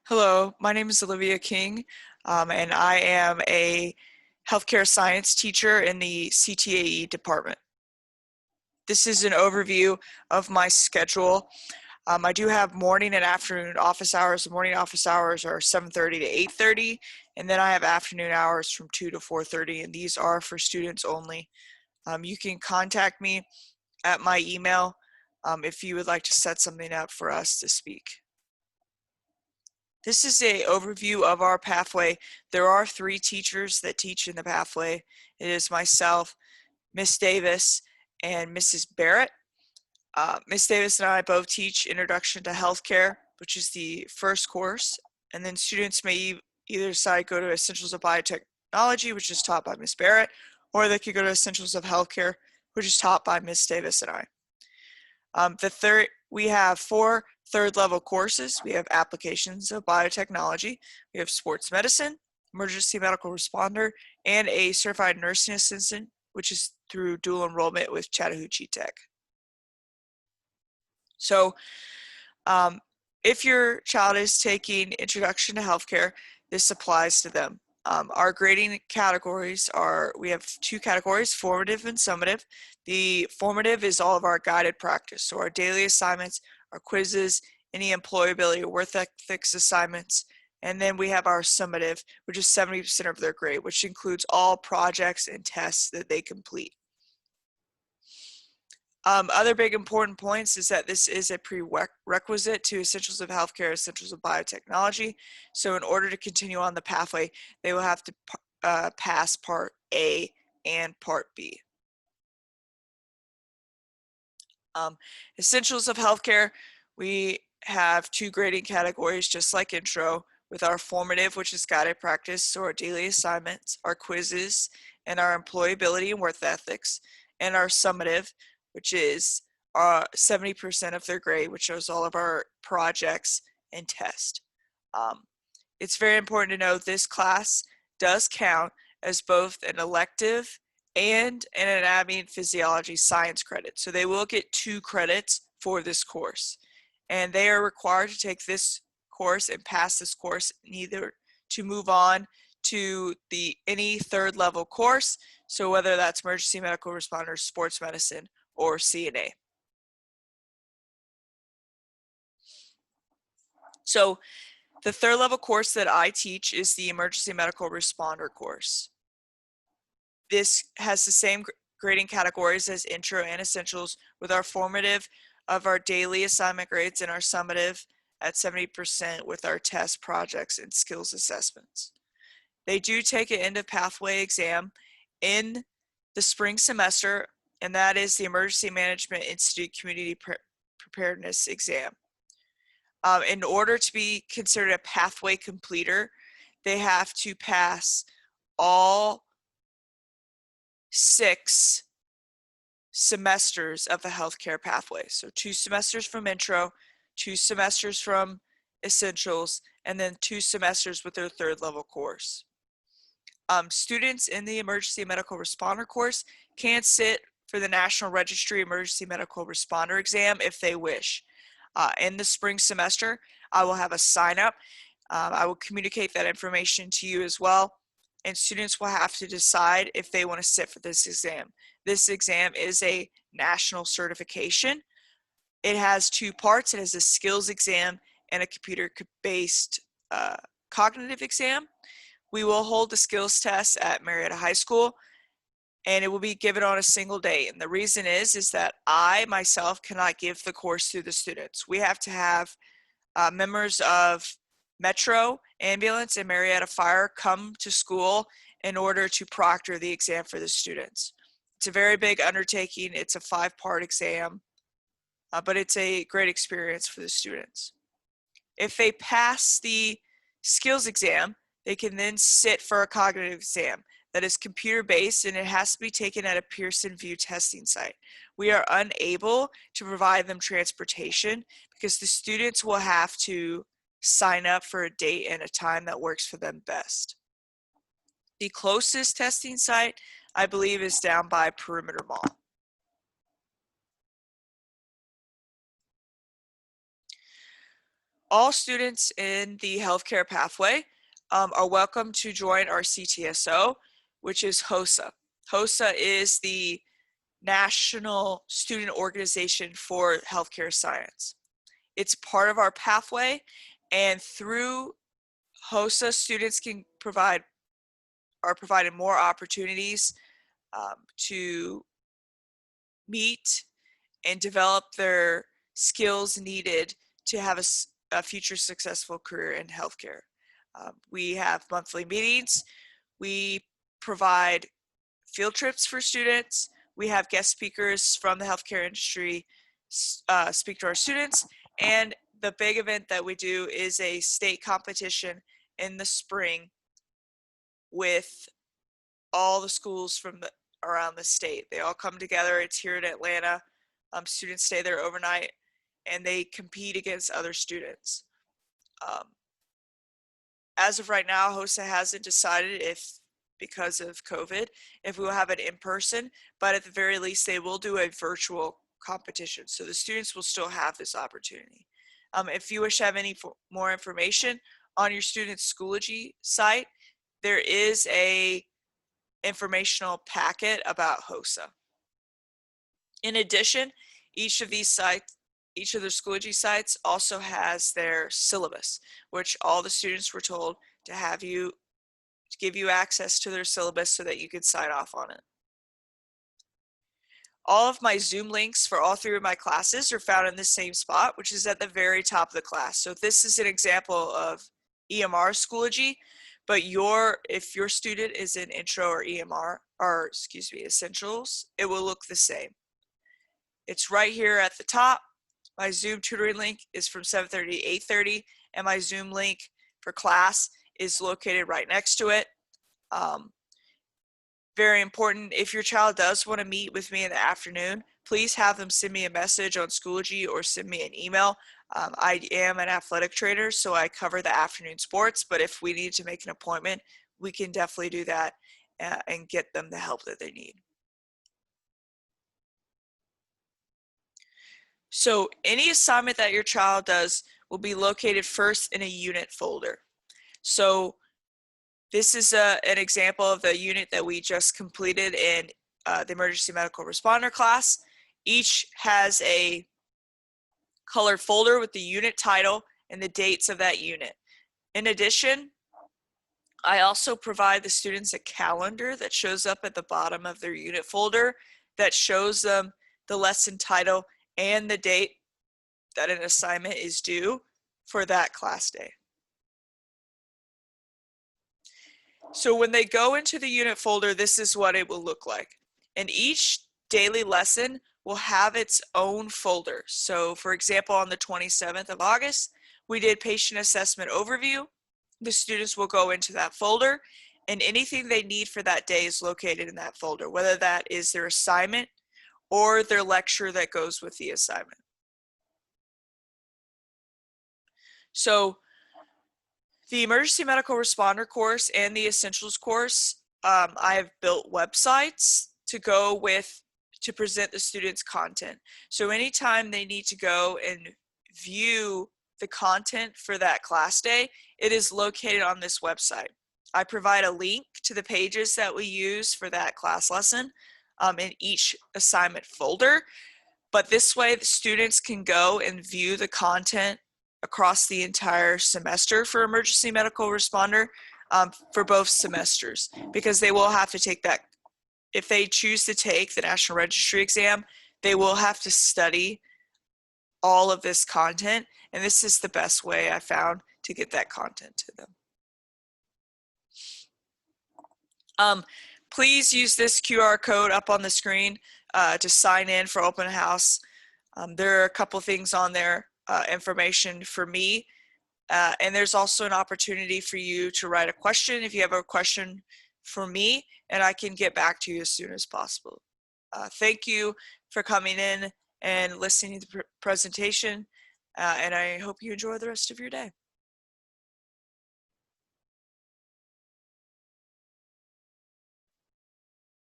Hello, my name is Olivia King, and I am a healthcare science teacher in the CTAE department. This is an overview of my schedule. I do have morning and afternoon office hours. The morning office hours are 7:30 to 8:30, and then I have afternoon hours from 2 to 4:30, and these are for students only. You can contact me at my email if you would like to set something up for us to speak. This is an overview of our pathway. There are 3 teachers that teach in the pathway. It is myself, Miss Davis, and Mrs. Barrett. Miss Davis and I both teach Introduction to Healthcare, which is the first course, and then students may either decide to go to Essentials of Biotechnology, which is taught by Miss Barrett, or they could go to Essentials of Healthcare, which is taught by Miss Davis and I. We have 4 third-level courses. We have Applications of Biotechnology, we have Sports Medicine, Emergency Medical Responder, and a Certified Nursing Assistant, which is through dual enrollment with Chattahoochee Tech. So if your child is taking Introduction to Healthcare, this applies to them. Our grading categories are, we have 2 categories, formative and summative. The formative is all of our guided practice, so our daily assignments, our quizzes, any employability or work ethics assignments, and then we have our summative, which is 70% of their grade, which includes all projects and tests that they complete. Other big important points is that this is a prerequisite to Essentials of Healthcare, Essentials of Biotechnology. So in order to continue on the pathway, they will have to pass Part A and Part B. Essentials of Healthcare, we have 2 grading categories, just like Intro, with our formative, which is guided practice, so our daily assignments, our quizzes, and our employability and work ethics, and our summative, which is 70% of their grade, which shows all of our projects and tests. It's very important to note this class does count as both an elective and an anatomy and physiology science credit. So they will get 2 credits for this course. And they are required to take this course and pass this course, neither to move on to any 3rd level course. So whether that's emergency medical responder, sports medicine, or CNA. So the 3rd level course that I teach is the emergency medical responder course. This has the same grading categories as Intro and Essentials, with our formative of our daily assignment grades and our summative at 70% with our test projects and skills assessments. They do take an end of pathway exam in the spring semester, and that is the Emergency Management Institute Community Preparedness exam. In order to be considered a pathway completer, they have to pass all 6 semesters of the healthcare pathway. So 2 semesters from Intro, 2 semesters from Essentials, and then 2 semesters with their 3rd level course. Students in the Emergency Medical Responder course can sit for the National Registry Emergency Medical Responder exam if they wish. In the spring semester, I will have a sign up. I will communicate that information to you as well, and students will have to decide if they want to sit for this exam. This exam is a national certification. It has 2 parts. It has a skills exam and a computer-based cognitive exam. We will hold the skills test at Marietta High School, and it will be given on a single day. And the reason is that I myself cannot give the course to the students. We have to have members of Metro Ambulance and Marietta Fire come to school in order to proctor the exam for the students. It's a very big undertaking. It's a 5-part exam, but it's a great experience for the students. If they pass the skills exam, they can then sit for a cognitive exam that is computer-based, and it has to be taken at a Pearson VUE testing site. We are unable to provide them transportation because the students will have to sign up for a date and a time that works for them best. The closest testing site, I believe, is down by Perimeter Mall. All students in the healthcare pathway are welcome to join our CTSO, which is HSOSA. HSOSA is the National Student Organization for Healthcare Science. It's part of our pathway, and through HSOSA, students are provided more opportunities to meet and develop their skills needed to have a future successful career in healthcare. We have monthly meetings. We provide field trips for students. We have guest speakers from the healthcare industry speak to our students. And the big event that we do is a state competition in the spring with all the schools from around the state. They all come together. It's here in Atlanta. Students stay there overnight and they compete against other students. As of right now, HSOSA hasn't decided if, because of COVID, if we will have it in person, but at the very least, they will do a virtual competition. So the students will still have this opportunity. If you wish to have any more information on your student's Schoology site, there is a informational packet about HSOSA. In addition, each of their Schoology sites also has their syllabus, which all the students were told to give you access to their syllabus so that you could sign off on it. All of my Zoom links for all 3 of my classes are found in the same spot, which is at the very top of the class. So this is an example of EMR Schoology, but if your student is in Intro or Essentials, it will look the same. It's right here at the top. My Zoom tutoring link is from 7:30 to 8:30, and my Zoom link for class is located right next to it. Very important, if your child does want to meet with me in the afternoon, please have them send me a message on Schoology or send me an email. I am an athletic trainer, so I cover the afternoon sports, but if we need to make an appointment, we can definitely do that and get them the help that they need. So any assignment that your child does will be located first in a unit folder. So this is an example of the unit that we just completed in the emergency medical responder class. Each has a colored folder with the unit title and the dates of that unit. In addition, I also provide the students a calendar that shows up at the bottom of their unit folder that shows them the lesson title and the date that an assignment is due for that class day. So when they go into the unit folder, this is what it will look like. And each daily lesson will have its own folder. So for example, on the 27th of August, we did patient assessment overview. The students will go into that folder and anything they need for that day is located in that folder, whether that is their assignment or their lecture that goes with the assignment. So the emergency medical responder course and the essentials course, I have built websites to present the students content. So anytime they need to go and view the content for that class day, it is located on this website. I provide a link to the pages that we use for that class lesson in each assignment folder. But this way the students can go and view the content across the entire semester for emergency medical responder for both semesters, because they will have to take that. If they choose to take the National Registry exam, they will have to study all of this content, and this is the best way I found to get that content to them. Please use this QR code up on the screen to sign in for open house. There are a couple things on there, information for me, and there's also an opportunity for you to write a question if you have a question for me, and I can get back to you as soon as possible. Thank you for coming in and listening to the presentation, and I hope you enjoy the rest of your day.